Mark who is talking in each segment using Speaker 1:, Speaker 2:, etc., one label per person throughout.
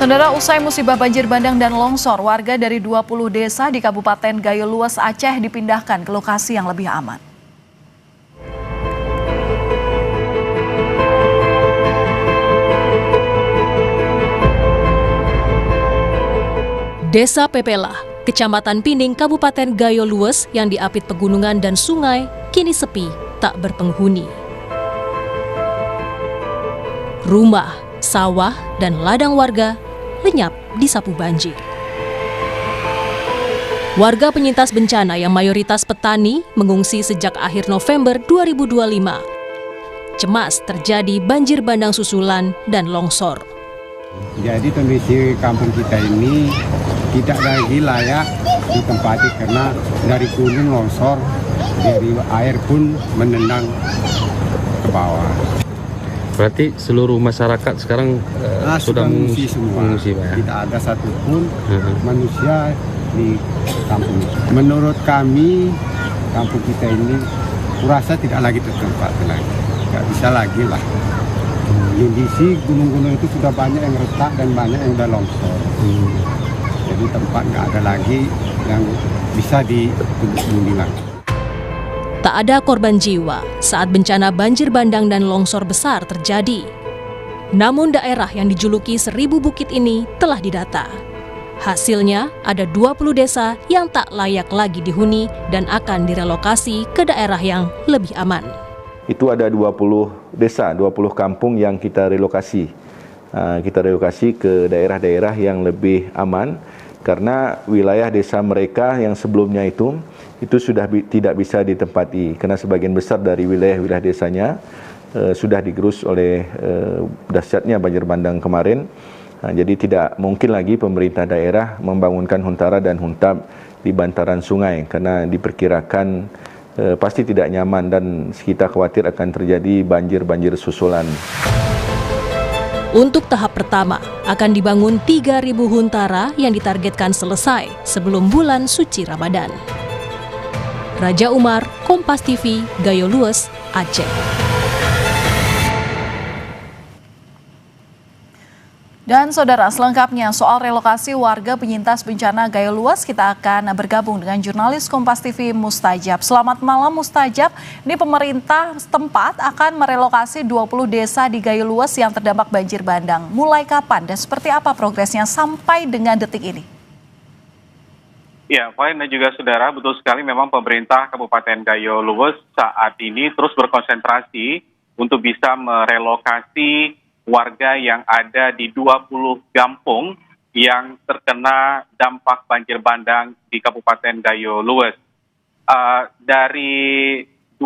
Speaker 1: Saudara, usai musibah banjir bandang dan longsor, warga dari 20 desa di Kabupaten Gayo Luas, Aceh dipindahkan ke lokasi yang lebih aman. Desa Pepela, Kecamatan Pining, Kabupaten Gayo Luas yang diapit pegunungan dan sungai, kini sepi, tak berpenghuni. Rumah, sawah, dan ladang warga lenyap disapu banjir. Warga penyintas bencana yang mayoritas petani mengungsi sejak akhir November 2025. Cemas terjadi banjir bandang susulan dan longsor.
Speaker 2: Jadi kondisi kampung kita ini tidak lagi layak ditempati karena dari gunung longsor, dari air pun menendang ke bawah.
Speaker 3: Berarti seluruh masyarakat sekarang sudah mengungsi semua.
Speaker 2: Tidak ada satupun manusia di kampung ini. Menurut kami, kampung kita ini kurasa tidak lagi tertempati lagi. Tidak bisa lagi lah. Kondisi gunung-gunung itu sudah banyak yang retak dan banyak yang sudah longsor. Jadi tempat nggak ada lagi yang bisa dihuni lagi.
Speaker 1: Tak ada korban jiwa saat bencana banjir bandang dan longsor besar terjadi. Namun daerah yang dijuluki 1000 bukit ini telah didata. Hasilnya ada 20 desa yang tak layak lagi dihuni dan akan direlokasi ke daerah yang lebih aman.
Speaker 4: Itu ada 20 desa, 20 kampung yang kita relokasi. Kita relokasi ke daerah-daerah yang lebih aman karena wilayah desa mereka yang sebelumnya itu sudah tidak bisa ditempati karena sebagian besar dari wilayah desanya sudah digerus oleh dahsyatnya banjir bandang kemarin. Jadi tidak mungkin lagi pemerintah daerah membangunkan huntara dan huntap di bantaran sungai karena diperkirakan pasti tidak nyaman dan kita khawatir akan terjadi banjir susulan.
Speaker 1: Untuk tahap pertama, akan dibangun 3.000 huntara yang ditargetkan selesai sebelum bulan suci Ramadan. Raja Umar, Kompas TV, Gayo Luas, Aceh. Dan saudara, selengkapnya soal relokasi warga penyintas bencana Gayo Luas, kita akan bergabung dengan jurnalis Kompas TV Mustajab. Selamat malam Mustajab, ini pemerintah setempat akan merelokasi 20 desa di Gayo Luas yang terdampak banjir bandang. Mulai kapan dan seperti apa progresnya sampai dengan detik ini?
Speaker 5: Ya, Poin dan juga saudara, betul sekali memang pemerintah Kabupaten Gayo Luas saat ini terus berkonsentrasi untuk bisa merelokasi warga yang ada di 20 kampung yang terkena dampak banjir bandang di Kabupaten Gayo Luas. Dari 20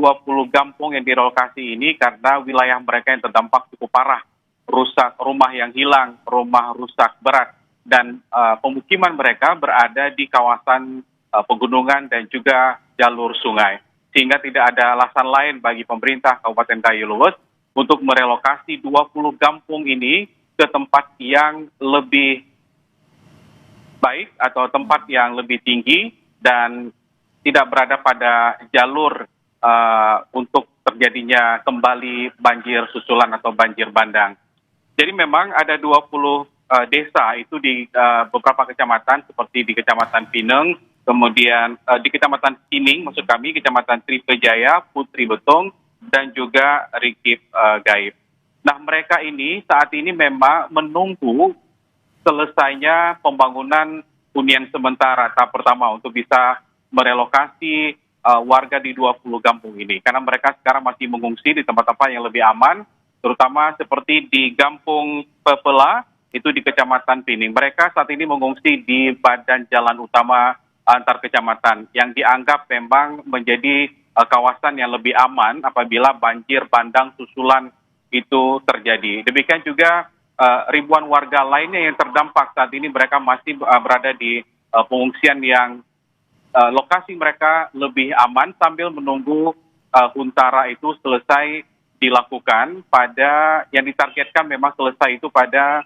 Speaker 5: kampung yang direlokasi ini karena wilayah mereka yang terdampak cukup parah, rusak rumah yang hilang, rumah rusak berat, dan pemukiman mereka berada di kawasan pegunungan dan juga jalur sungai. Sehingga tidak ada alasan lain bagi pemerintah Kabupaten Gayo Luas untuk merelokasi 20 kampung ini ke tempat yang lebih baik atau tempat yang lebih tinggi dan tidak berada pada jalur untuk terjadinya kembali banjir susulan atau banjir bandang. Jadi memang ada 20 desa itu di beberapa kecamatan seperti di Kecamatan Pineng, kemudian di Kecamatan Pining, maksud kami Kecamatan Tripejaya, Putri Betong, dan juga Rikip Gaib. Nah, mereka ini saat ini memang menunggu selesainya pembangunan hunian sementara tahap pertama untuk bisa merelokasi warga di 20 kampung ini. Karena mereka sekarang masih mengungsi di tempat-tempat yang lebih aman, terutama seperti di Kampung Pepela, itu di Kecamatan Pining. Mereka saat ini mengungsi di badan jalan utama antar kecamatan yang dianggap memang menjadi kawasan yang lebih aman apabila banjir bandang susulan itu terjadi. Demikian juga ribuan warga lainnya yang terdampak saat ini mereka masih berada di pengungsian yang lokasi mereka lebih aman sambil menunggu huntara itu selesai dilakukan pada yang ditargetkan memang selesai itu pada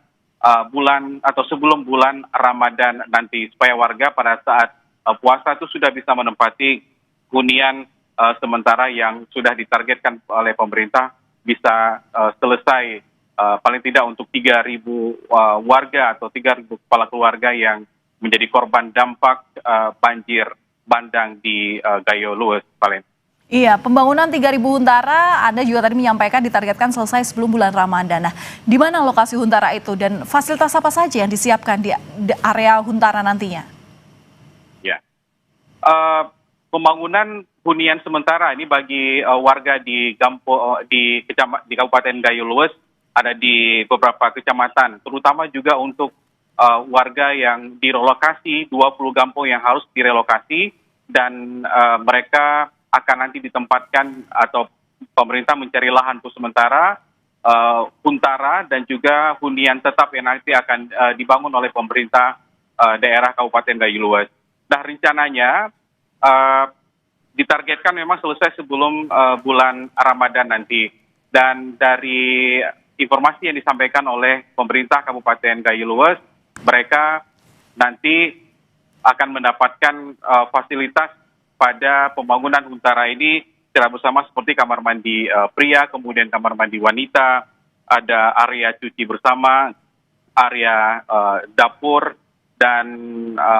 Speaker 5: bulan atau sebelum bulan Ramadan nanti supaya warga pada saat puasa itu sudah bisa menempati hunian sementara yang sudah ditargetkan oleh pemerintah bisa selesai paling tidak untuk 3.000 warga atau 3.000 kepala keluarga yang menjadi korban dampak banjir bandang di Gayo Lues, Valen.
Speaker 1: Iya, pembangunan 3.000 huntara Anda juga tadi menyampaikan ditargetkan selesai sebelum bulan Ramadan. Nah, di mana lokasi huntara itu dan fasilitas apa saja yang disiapkan di area huntara nantinya?
Speaker 5: Ya, pembangunan hunian sementara ini bagi warga di Kabupaten Gayo Lues ada di beberapa kecamatan, terutama juga untuk warga yang direlokasi, 20 kampung yang harus direlokasi dan mereka akan nanti ditempatkan atau pemerintah mencari lahan untuk sementara, huntara dan juga hunian tetap yang nanti akan dibangun oleh pemerintah daerah Kabupaten Gayo Lues. Nah, rencananya ditargetkan memang selesai sebelum bulan Ramadan nanti. Dan dari informasi yang disampaikan oleh pemerintah Kabupaten Gayo Lues, mereka nanti akan mendapatkan fasilitas pada pembangunan huntara ini secara bersama seperti kamar mandi pria, kemudian kamar mandi wanita, ada area cuci bersama, area dapur, dan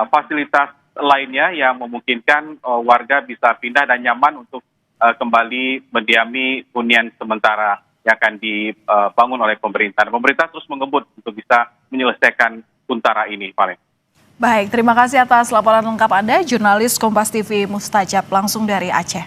Speaker 5: fasilitas lainnya yang memungkinkan warga bisa pindah dan nyaman untuk kembali mendiami hunian sementara yang akan dibangun oleh pemerintah. Pemerintah terus mengebut untuk bisa menyelesaikan huntara ini, Valen.
Speaker 1: Baik, terima kasih atas laporan lengkap Anda, jurnalis Kompas TV Mustajab langsung dari Aceh.